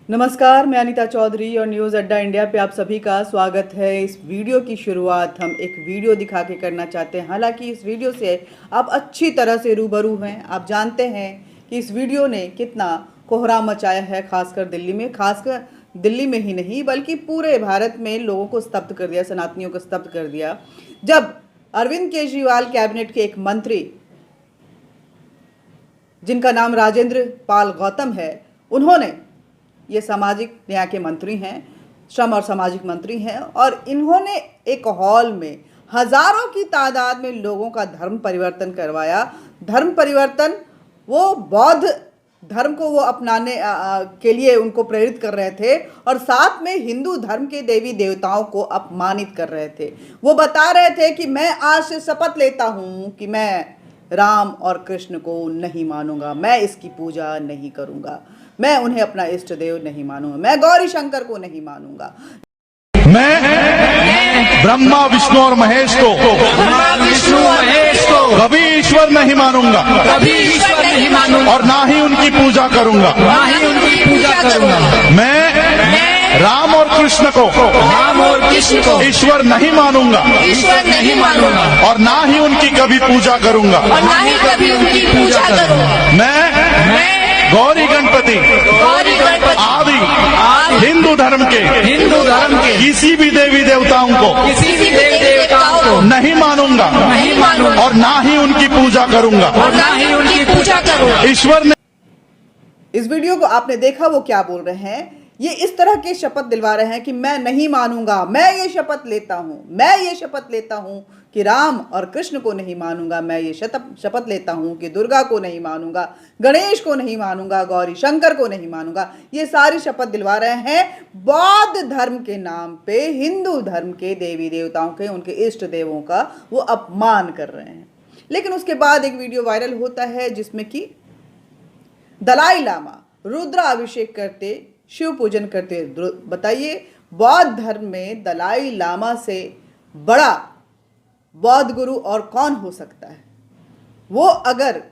नमस्कार, मैं अनीता चौधरी और न्यूज़ अड्डा इंडिया पे आप सभी का स्वागत है। इस वीडियो की शुरुआत हम एक वीडियो दिखा के करना चाहते हैं। हालांकि इस वीडियो से आप अच्छी तरह से रूबरू हैं। आप जानते हैं कि इस वीडियो ने कितना कोहराम मचाया है, खासकर दिल्ली में। खासकर दिल्ली में ही नहीं बल्कि पूरे भारत में लोगों को स्तब्ध कर दिया, सनातनियों को स्तब्ध कर दिया, जब अरविंद केजरीवाल कैबिनेट के एक मंत्री जिनका नाम राजेंद्र पाल गौतम है, उन्होंने, ये सामाजिक न्याय के मंत्री हैं, श्रम और सामाजिक मंत्री हैं, और इन्होंने एक हॉल में हजारों की तादाद में लोगों का धर्म परिवर्तन करवाया। धर्म परिवर्तन, वो बौद्ध धर्म को वो अपनाने के लिए उनको प्रेरित कर रहे थे, और साथ में हिंदू धर्म के देवी देवताओं को अपमानित कर रहे थे। वो बता रहे थे कि मैं आज से शपथ लेता हूं कि मैं राम और कृष्ण को नहीं मानूंगा, मैं इसकी पूजा नहीं करूंगा, मैं उन्हें अपना इष्ट देव नहीं मानूंगा, मैं गौरी शंकर को नहीं मानूंगा, मैं ब्रह्मा विष्णु और महेश को कभी ईश्वर नहीं मानूंगा, और ना ही उनकी पूजा करूंगा। मैं राम और कृष्ण को ईश्वर नहीं मानूंगा, और ना ही उनकी कभी पूजा करूंगा। मैं गौरी गणपति आदि हिंदू धर्म के किसी भी देवी देवताओं को नहीं मानूंगा, और ना ही उनकी पूजा करूंगा। ईश्वर ने, इस वीडियो को आपने देखा, वो क्या बोल रहे हैं। ये इस तरह के शपथ दिलवा रहे हैं कि मैं नहीं मानूंगा, मैं ये शपथ लेता हूं कि राम और कृष्ण को नहीं मानूंगा, मैं ये शपथ लेता हूं कि दुर्गा को नहीं मानूंगा, गणेश को नहीं मानूंगा, गौरी शंकर को नहीं मानूंगा। ये सारी शपथ दिलवा रहे हैं बौद्ध धर्म के नाम पे। हिंदू धर्म के देवी देवताओं के, उनके इष्ट देवों का वो अपमान कर रहे हैं। लेकिन उसके बाद एक वीडियो वायरल होता है जिसमें कि दलाई लामा रुद्राभिषेक करते, शिव पूजन करते। बताइए, बौद्ध धर्म में दलाई लामा से बड़ा बौद्ध गुरु और कौन हो सकता है। वो अगर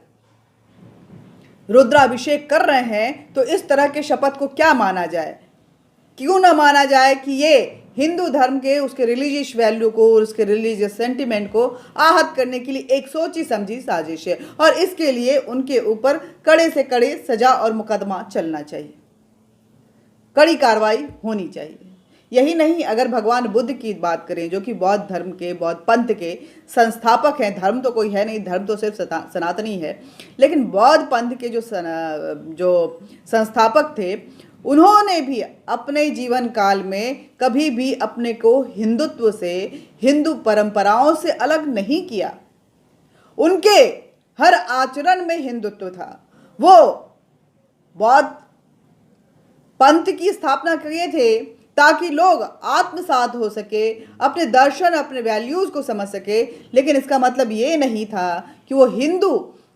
रुद्राभिषेक कर रहे हैं तो इस तरह के शपथ को क्या माना जाए, क्यों ना माना जाए कि ये हिंदू धर्म के, उसके रिलीजियस वैल्यू को, उसके रिलीजियस सेंटिमेंट को आहत करने के लिए एक सोची समझी साजिश है, और इसके लिए उनके ऊपर कड़े से कड़े सजा और मुकदमा चलना चाहिए, कड़ी कार्रवाई होनी चाहिए। यही नहीं, अगर भगवान बुद्ध की बात करें, जो कि बौद्ध धर्म के, बौद्ध पंथ के संस्थापक हैं, धर्म तो कोई है नहीं, धर्म तो सिर्फ सनातनी है, लेकिन बौद्ध पंथ के जो संस्थापक थे, उन्होंने भी अपने जीवन काल में कभी भी अपने को हिंदुत्व से, हिंदू परंपराओं से अलग नहीं किया। उनके हर आचरण में हिंदुत्व था। वो बौद्ध पंथ की स्थापना किए थे ताकि लोग आत्मसात हो सके, अपने दर्शन, अपने वैल्यूज को समझ सके। लेकिन इसका मतलब ये नहीं था कि वो हिंदू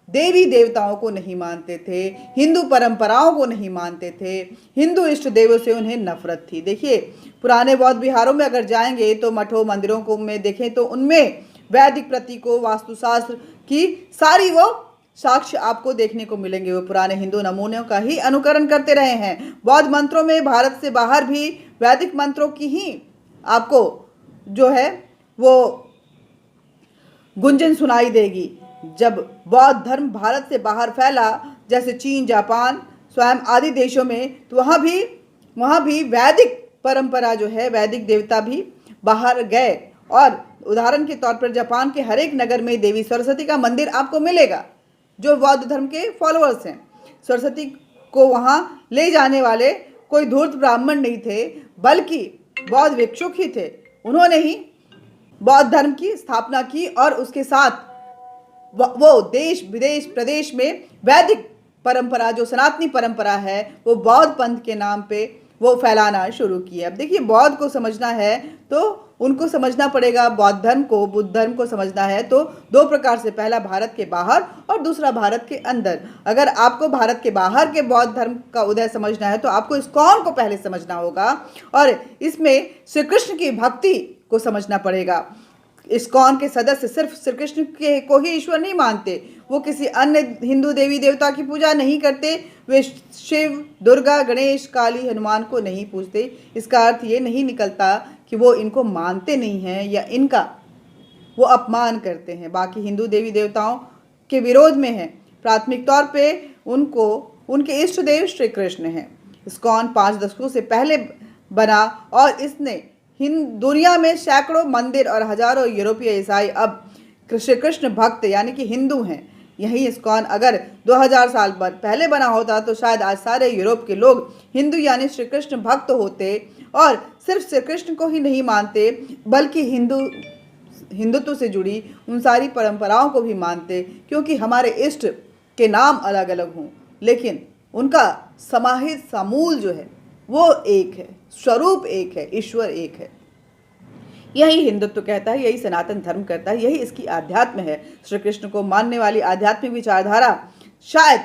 देवी देवताओं को नहीं मानते थे, हिंदू परंपराओं को नहीं मानते थे, हिंदू इष्ट देवों से उन्हें नफरत थी। देखिए, पुराने बौद्ध विहारों में अगर जाएंगे तो मठों मंदिरों को में देखें तो उनमें वैदिक प्रतीकों, वास्तुशास्त्र की सारी वो साक्ष्य आपको देखने को मिलेंगे। वो पुराने हिंदू नमूनों का ही अनुकरण करते रहे हैं। बौद्ध मंत्रों में भारत से बाहर भी वैदिक मंत्रों की ही आपको जो है वो गुंजन सुनाई देगी। जब बौद्ध धर्म भारत से बाहर फैला, जैसे चीन, जापान, स्वयं आदि देशों में, तो वहाँ भी वैदिक परंपरा जो है, वैदिक देवता भी बाहर गए। और उदाहरण के तौर पर जापान के हर एक नगर में देवी सरस्वती का मंदिर आपको मिलेगा। जो बौद्ध धर्म के फॉलोअर्स हैं, सरस्वती को वहाँ ले जाने वाले कोई धूर्त ब्राह्मण नहीं थे, बल्कि बौद्ध भिक्षुक ही थे। उन्होंने ही बौद्ध धर्म की स्थापना की, और उसके साथ वो देश विदेश प्रदेश में वैदिक परंपरा, जो सनातनी परंपरा है, वो बौद्ध पंथ के नाम पे वो फैलाना शुरू किया। अब देखिए, बौद्ध को समझना है तो उनको समझना पड़ेगा, बौद्ध धर्म को, बुद्ध धर्म को समझना है तो दो प्रकार से, पहला भारत के बाहर और दूसरा भारत के अंदर। अगर आपको भारत के बाहर के बौद्ध धर्म का उदय समझना है तो आपको इस्कॉन को पहले समझना होगा, और इसमें श्री कृष्ण की भक्ति को समझना पड़ेगा। इस्कॉन के सदस्य सिर्फ श्री कृष्ण के को ही ईश्वर नहीं मानते, वो किसी अन्य हिंदू देवी देवता की पूजा नहीं करते, वे शिव, दुर्गा, गणेश, काली, हनुमान को नहीं पूजते। इसका अर्थ ये नहीं निकलता कि वो इनको मानते नहीं हैं या इनका वो अपमान करते हैं, बाकी हिंदू देवी देवताओं के विरोध में हैं। प्राथमिक तौर पे उनको उनके इष्ट देव श्री कृष्ण हैं। इस्कॉन 5 दशकों से पहले बना और इसने दुनिया में सैकड़ों मंदिर और हजारों यूरोपीय ईसाई अब श्री कृष्ण भक्त यानी कि हिंदू हैं। यही इस्कॉन अगर 2000 साल पहले बना होता तो शायद आज सारे यूरोप के लोग हिंदू यानी श्री कृष्ण भक्त होते और सिर्फ श्री कृष्ण को ही नहीं मानते बल्कि हिंदुत्व से जुड़ी उन सारी परंपराओं को भी मानते, क्योंकि हमारे इष्ट के नाम अलग अलग हों लेकिन उनका समाहित समूल जो है वो एक है, स्वरूप एक है, ईश्वर एक है। यही हिंदुत्व कहता है, यही सनातन धर्म कहता है, यही इसकी आध्यात्म है। श्री कृष्ण को मानने वाली आध्यात्मिक विचारधारा शायद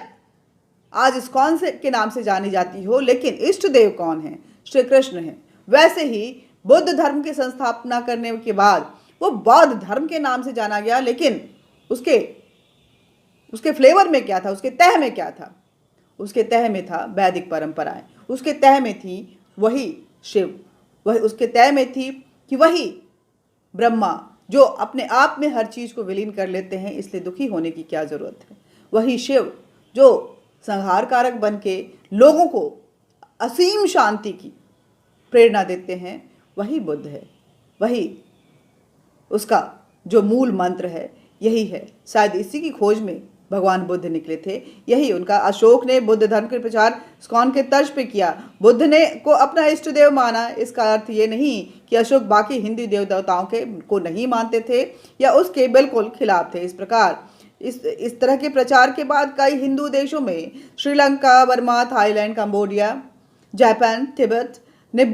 आज इस्कॉन के नाम से जानी जाती हो, लेकिन इष्ट देव कौन है? श्री कृष्ण है। वैसे ही बुद्ध धर्म की संस्थापना करने के बाद वो बौद्ध धर्म के नाम से जाना गया, लेकिन उसके फ्लेवर में क्या था, उसके तह में क्या था? उसके तह में था वैदिक परंपराएं, उसके तह में थी वही शिव, वही उसके तह में थी कि वही ब्रह्मा जो अपने आप में हर चीज को विलीन कर लेते हैं, इसलिए दुखी होने की क्या जरूरत है। वही शिव जो संहार कारक बन के लोगों को असीम शांति की प्रेरणा देते हैं, वही बुद्ध है। वही उसका जो मूल मंत्र है यही है। शायद इसी की खोज में भगवान बुद्ध निकले थे। यही उनका अशोक ने बुद्ध धर्म के प्रचार इस्कॉन के तर्ज पे किया। बुद्ध ने को अपना इष्ट देव माना। इसका अर्थ ये नहीं कि अशोक बाकी हिंदू देव देवताओं को नहीं मानते थे या उसके बिल्कुल खिलाफ थे। इस प्रकार इस तरह के प्रचार के बाद कई हिंदू देशों में Sri Lanka, Burma, Thailand, Cambodia, Japan, Tibet ने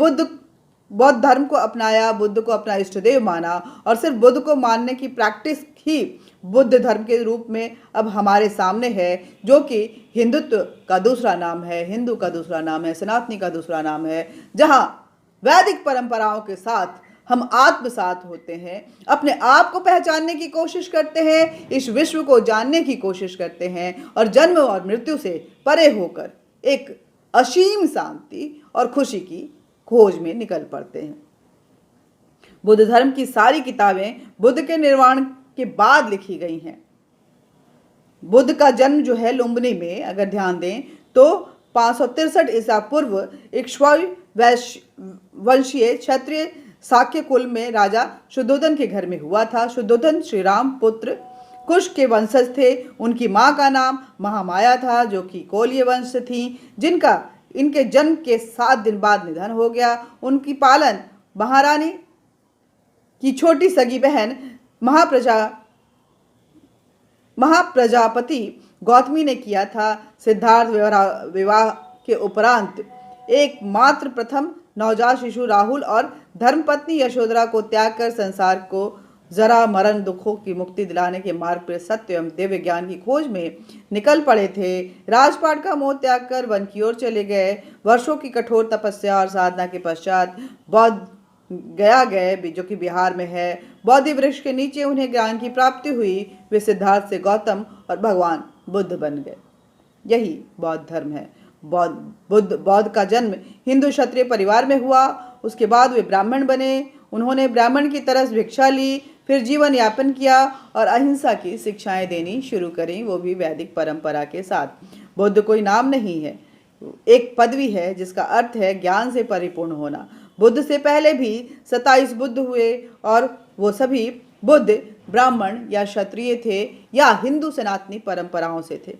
बौद्ध धर्म को अपनाया, बुद्ध को अपना इष्ट देव माना और सिर्फ बुद्ध को मानने की प्रैक्टिस ही बुद्ध धर्म के रूप में अब हमारे सामने है, जो कि हिंदुत्व का दूसरा नाम है, हिंदू का दूसरा नाम है, सनातनी का दूसरा नाम है, जहां वैदिक परंपराओं के साथ हम आत्मसात होते हैं, अपने आप को पहचानने की कोशिश करते हैं, इस विश्व को जानने की कोशिश करते हैं और जन्म और मृत्यु से परे होकर एक असीम शांति और खुशी की खोज में निकल पड़ते हैं। बुद्ध धर्म की सारी किताबें बुद्ध के निर्वाण के बाद लिखी गई हैं। बुद्ध का जन्म जो है लुम्बिनी में, अगर ध्यान दें तो 563 ईसा पूर्व इक्ष्वाकु वंशीय क्षत्रिय शाक्य कुल में राजा शुद्धोधन के घर में हुआ था। शुद्धोधन श्री राम पुत्र कुश के वंशज थे। उनकी मां का नाम महामाया था, जो कि कोलीय वंश से थी, जिनका इनके जन्म के 7 दिन बाद निधन हो गया। उनकी पालन महारानी की छोटी सगी बहन महाप्रजापति गौतमी ने किया था। सिद्धार्थ विवाह के उपरांत एकमात्र प्रथम नवजात शिशु राहुल और धर्मपत्नी यशोधरा को त्याग कर संसार को जरा मरण दुखों की मुक्ति दिलाने के मार्ग पर सत्य एवं दिव्य ज्ञान की खोज में निकल पड़े थे। राजपाट का मोह त्याग कर वन की ओर चले गए। वर्षों की कठोर तपस्या और साधना के पश्चात बौद्ध गया गए, जो कि बिहार में है। बौद्धि वृक्ष के नीचे उन्हें ज्ञान की प्राप्ति हुई। वे सिद्धार्थ से गौतम और भगवान बुद्ध बन गए। यही बौद्ध धर्म है। बौद्ध का जन्म हिंदू क्षत्रिय परिवार में हुआ। उसके बाद वे ब्राह्मण बने। उन्होंने ब्राह्मण की तरह भिक्षा ली, फिर जीवन यापन किया और अहिंसा की शिक्षाएं देनी शुरू करी, वो भी वैदिक परंपरा के साथ। बुद्ध कोई नाम नहीं है, एक पदवी है जिसका अर्थ है ज्ञान से परिपूर्ण होना। बुद्ध से पहले भी 27 बुद्ध हुए और वो सभी बुद्ध ब्राह्मण या क्षत्रिय थे या हिंदू सनातनी परंपराओं से थे।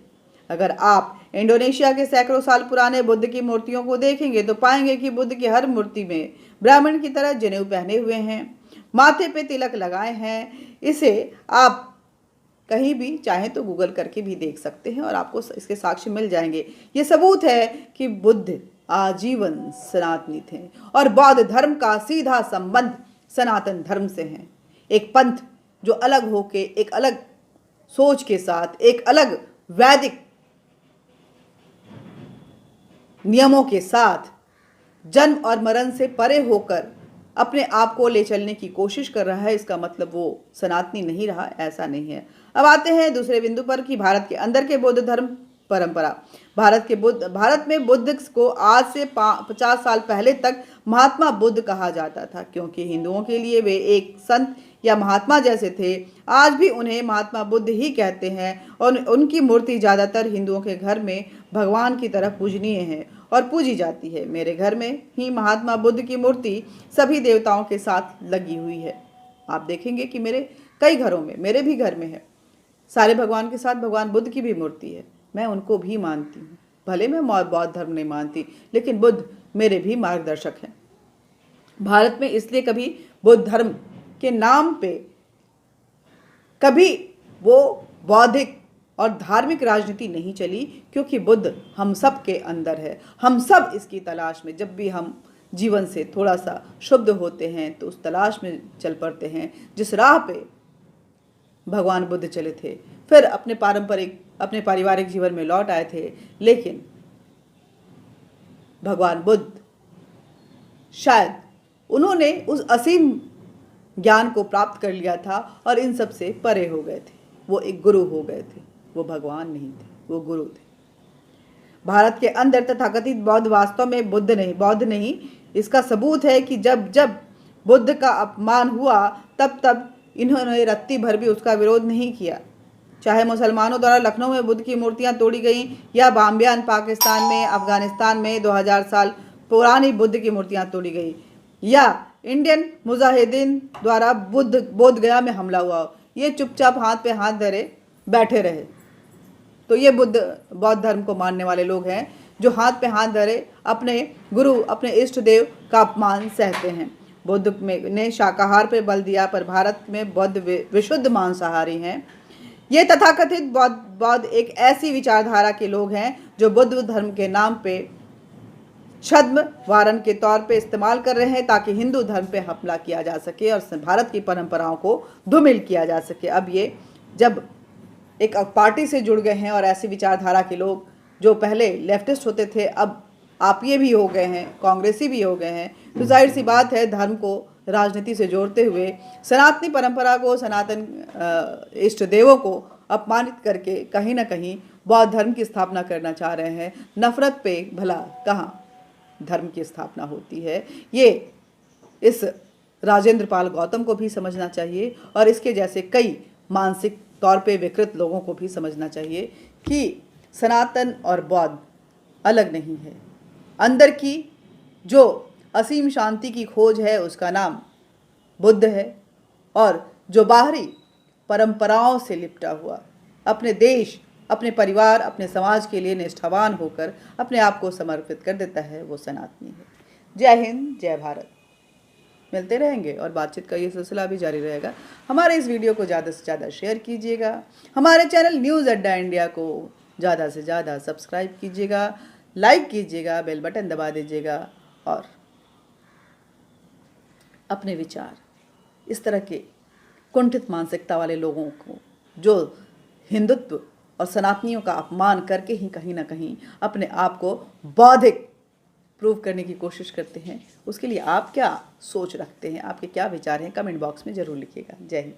अगर आप इंडोनेशिया के सैकड़ों साल पुराने बुद्ध की मूर्तियों को देखेंगे तो पाएंगे कि बुद्ध की हर मूर्ति में ब्राह्मण की तरह जनेऊ पहने हुए हैं, माथे पे तिलक लगाए हैं। इसे आप कहीं भी चाहें तो गूगल करके भी देख सकते हैं और आपको इसके साक्ष्य मिल जाएंगे। ये सबूत है कि बुद्ध आजीवन सनातनी थे और बौद्ध धर्म का सीधा संबंध सनातन धर्म से है। एक पंथ जो अलग होके, एक अलग सोच के साथ, एक अलग वैदिक नियमों के साथ, जन्म और मरण से परे होकर अपने आप को ले चलने की कोशिश कर रहा है, इसका मतलब वो सनातनी नहीं रहा, ऐसा नहीं है। अब आते हैं दूसरे बिंदु पर कि भारत के अंदर के बौद्ध धर्म परंपरा। भारत में बुद्ध को आज से 50 साल पहले तक महात्मा बुद्ध कहा जाता था, क्योंकि हिंदुओं के लिए वे एक संत या महात्मा जैसे थे। आज भी उन्हें महात्मा बुद्ध ही कहते हैं और उनकी मूर्ति ज़्यादातर हिंदुओं के घर में भगवान की तरह पूजनीय है और पूजी जाती है। मेरे घर में ही महात्मा बुद्ध की मूर्ति सभी देवताओं के साथ लगी हुई है। आप देखेंगे कि मेरे कई घरों में, मेरे भी घर में है, सारे भगवान के साथ भगवान बुद्ध की भी मूर्ति है। मैं उनको भी मानती हूँ, भले मैं बौद्ध धर्म नहीं मानती, लेकिन बुद्ध मेरे भी मार्गदर्शक हैं। भारत में इसलिए कभी बुद्ध धर्म के नाम पे कभी वो बौद्धिक और धार्मिक राजनीति नहीं चली, क्योंकि बुद्ध हम सब के अंदर है। हम सब इसकी तलाश में, जब भी हम जीवन से थोड़ा सा शुद्ध होते हैं तो उस तलाश में चल पड़ते हैं जिस राह पे भगवान बुद्ध चले थे। फिर अपने पारिवारिक जीवन में लौट आए थे, लेकिन भगवान बुद्ध शायद उन्होंने उस असीम ज्ञान को प्राप्त कर लिया था और इन सब से परे हो गए थे। वो एक गुरु हो गए थे, वो भगवान नहीं थे, वो गुरु थे। भारत के अंदर तथाकथित बौद्ध वास्तव में बौद्ध नहीं। इसका सबूत है कि जब जब बुद्ध का अपमान हुआ तब तब इन्होंने रत्ती भर भी उसका विरोध नहीं किया। चाहे मुसलमानों द्वारा लखनऊ में बुद्ध की मूर्तियां तोड़ी गई या बाम्बियान पाकिस्तान में, अफगानिस्तान में 2000 साल पुरानी बुद्ध की मूर्तियां तोड़ी गई, या इंडियन मुजाहिदीन द्वारा बोध गया में हमला हुआ, ये चुपचाप हाथ पे हाथ धरे बैठे रहे। तो ये बौद्ध धर्म को मानने वाले लोग हैं जो हाथ पे हाथ धरे अपने गुरु, अपने इष्ट देव का अपमान सहते हैं। बुद्ध ने शाकाहार पे बल दिया, पर भारत में बौद्ध विशुद्ध मांसाहारी हैं। ये तथाकथित बौद्ध एक ऐसी विचारधारा के लोग हैं जो बुद्ध धर्म के नाम पे छद्म वारन के तौर पे इस्तेमाल कर रहे हैं ताकि हिंदू धर्म पे हमला किया जा सके और भारत की परंपराओं को धूमिल किया जा सके। अब ये जब एक पार्टी से जुड़ गए हैं और ऐसी विचारधारा के लोग जो पहले लेफ्टिस्ट होते थे, अब आप ये भी हो गए हैं, कांग्रेसी भी हो गए हैं, तो जाहिर सी बात है धर्म को राजनीति से जोड़ते हुए सनातनी परंपरा को, सनातन इष्ट देवों को अपमानित करके कहीं ना कहीं बौद्ध धर्म की स्थापना करना चाह रहे हैं। नफरत पे भला कहाँ धर्म की स्थापना होती है, ये इस राजेंद्र पाल गौतम को भी समझना चाहिए और इसके जैसे कई मानसिक तौर पे विकृत लोगों को भी समझना चाहिए कि सनातन और बौद्ध अलग नहीं है। अंदर की जो असीम शांति की खोज है उसका नाम बुद्ध है, और जो बाहरी परंपराओं से लिपटा हुआ अपने देश, अपने परिवार, अपने समाज के लिए निष्ठावान होकर अपने आप को समर्पित कर देता है, वो सनातनी है। जय हिंद, जय भारत। मिलते रहेंगे और बातचीत का ये सिलसिला भी जारी रहेगा। हमारे इस वीडियो को ज़्यादा से ज़्यादा शेयर कीजिएगा, हमारे चैनल न्यूज़ अड्डा इंडिया को ज़्यादा से ज़्यादा सब्सक्राइब कीजिएगा, लाइक कीजिएगा, बेल बटन दबा दीजिएगा और अपने विचार इस तरह के कुंठित मानसिकता वाले लोगों को जो हिंदुत्व और सनातनियों का अपमान करके ही कहीं ना कहीं अपने आप को बौद्धिक प्रूव करने की कोशिश करते हैं, उसके लिए आप क्या सोच रखते हैं, आपके क्या विचार हैं, कमेंट बॉक्स में ज़रूर लिखिएगा। जय हिंद।